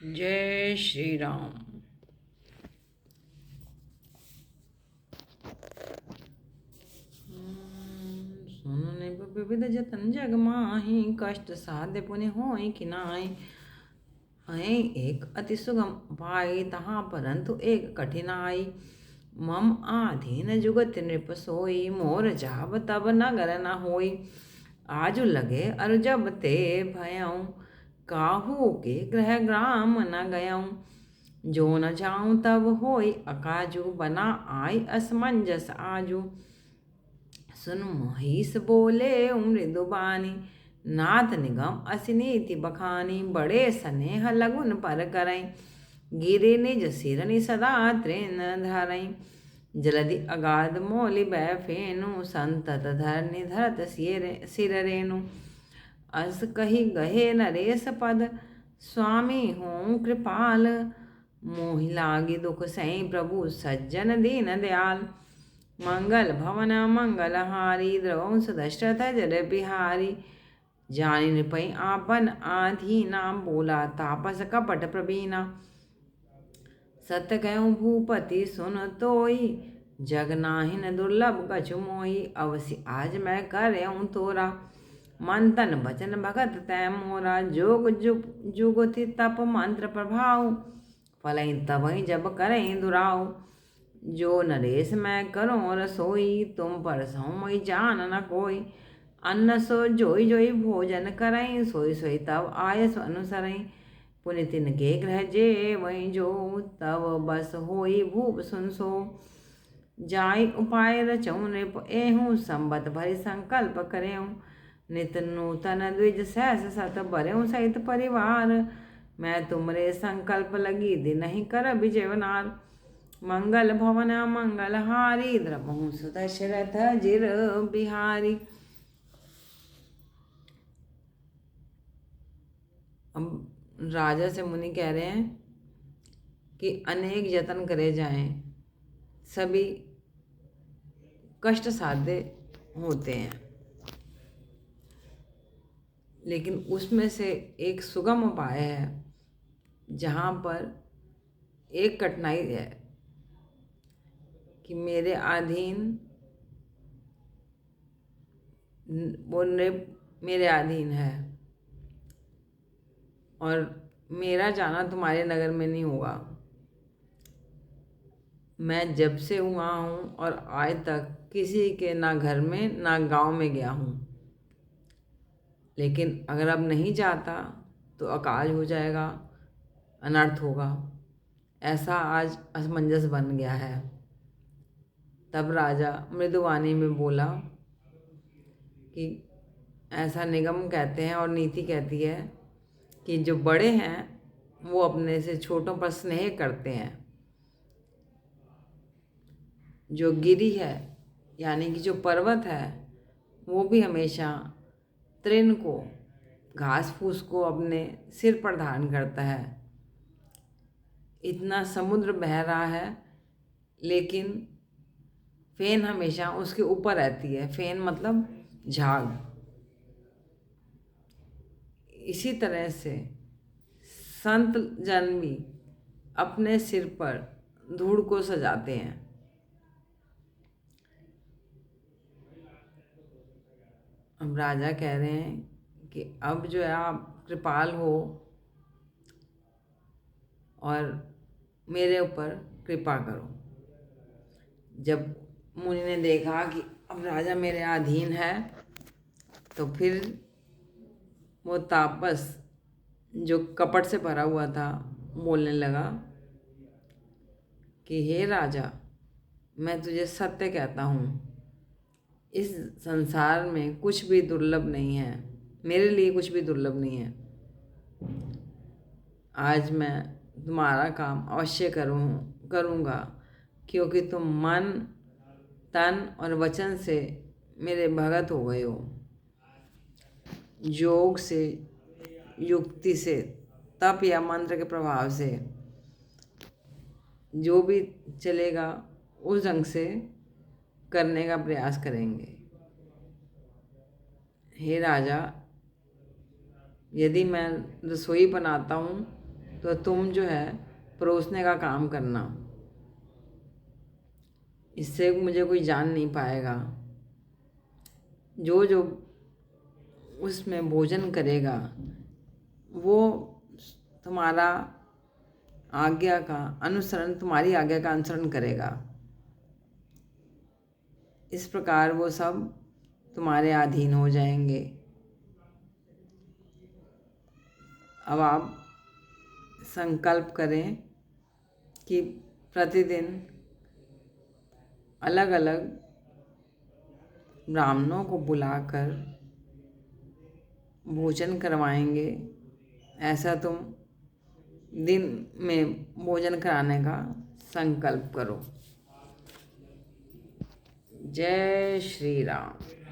जय श्री राम। सुनने विविध जतन जग माहि, कष्ट साध्य पुनि होय कि नाहि। हैं एक अति सुगम उपाय, तहाँ परंतु एक कठिनाई। मम आधीन जुगत नृप सोई, मोर जाब तब नगर न होई। आजु लगे अरु जब ते भयऊँ, काहू के गृह ग्राम न गयऊँ। जो न जाऊँ तब होई अकाजू, बना आई असमंजस आजू। सुन महिष बोले मृदुबानी, नाथ निगम असिनीति बखानी। बड़े स्नेह लगुन पर करई, गिरे निज सिरनि सदा तृण धरई। जलधि अगाध मोलि बै फेनु, संतत धरनि धरत सिर रेनु। अस कही गहे नरेश पद, स्वामी हों कृपाल। मोहि लागी दुख सई प्रभु, सज्जन दीन दयाल। मंगल भवन मंगल हारी, द्रवंश दशरथ जर बिहारी। जानि नृपै आपन आधीना, बोला तापस कपट प्रवीणा। सत्य कहूँ भूपति सुन तोई, जग नाहिन दुर्लभ कछु मोई। अवसि आज मैं करऊँ तोरा, मन तन बचन भगत तै मोरा। जोग जुगति तप मंत्र प्रभाव, फलई तबहि जब करई दुराऊ। जो नरेश मैं करूँ रसोई, तुम परसहु मैं जान न कोई। अन्न सो जोई जोई भोजन करई, सोई सोई तब आयस अनुसरई। पुनि तिनके गृह जे वहीं जो, तब बस होई भूप सुन सो। जाई उपाय रचऊँ नृप एहूँ, संबत भरि संकल्प करेऊँ। नित नूतन द्विज सहस सत बरेऊँ सहित परिवार। मैं तुमरे संकल्प लगी दिनहि कर विजयवनार। मंगल भवन मंगल हारी, द्रवहु सुदशरथ जिर बिहारी। अब राजा से मुनि कह रहे हैं कि अनेक यत्न करे जाएं, सभी कष्ट साध्य होते हैं, लेकिन उसमें से एक सुगम उपाय है जहाँ पर एक कठिनाई है कि मेरे अधीन वो नृप मेरे अधीन है और मेरा जाना तुम्हारे नगर में नहीं होगा। मैं जब से वहाँ हूँ और आज तक किसी के ना घर में ना गांव में गया हूँ, लेकिन अगर अब नहीं जाता तो अकाल हो जाएगा, अनर्थ होगा। ऐसा आज असमंजस बन गया है। तब राजा मृदुवाणी में बोला कि ऐसा निगम कहते हैं और नीति कहती है कि जो बड़े हैं वो अपने से छोटों पर स्नेह करते हैं। जो गिरी है यानी कि जो पर्वत है वो भी हमेशा तृण को, घास फूस को अपने सिर पर धारण करता है। इतना समुद्र बह रहा है लेकिन फेन हमेशा उसके ऊपर रहती है। फेन मतलब झाग। इसी तरह से संत जन भी अपने सिर पर धूड़ को सजाते हैं। अब राजा कह रहे हैं कि अब जो है आप कृपाल हो और मेरे ऊपर कृपा करो। जब मुनि ने देखा कि अब राजा मेरे अधीन है तो फिर वो तापस जो कपट से भरा हुआ था बोलने लगा कि हे राजा, मैं तुझे सत्य कहता हूँ, इस संसार में कुछ भी दुर्लभ नहीं है। मेरे लिए कुछ भी दुर्लभ नहीं है। आज मैं तुम्हारा काम अवश्य करूँगा क्योंकि तुम मन तन और वचन से मेरे भगत हो गए हो। योग से, युक्ति से, तप या मंत्र के प्रभाव से जो भी चलेगा उस ढंग से करने का प्रयास करेंगे। हे राजा, यदि मैं रसोई बनाता हूँ तो तुम जो है परोसने का काम करना। इससे मुझे कोई जान नहीं पाएगा। जो जो उसमें भोजन करेगा वो तुम्हारा आज्ञा का अनुसरण, तुम्हारी आज्ञा का अनुसरण करेगा। इस प्रकार वो सब तुम्हारे अधीन हो जाएंगे। अब आप संकल्प करें कि प्रतिदिन अलग अलग ब्राह्मणों को बुलाकर भोजन करवाएंगे। ऐसा तुम दिन में भोजन कराने का संकल्प करो। जय श्री राम।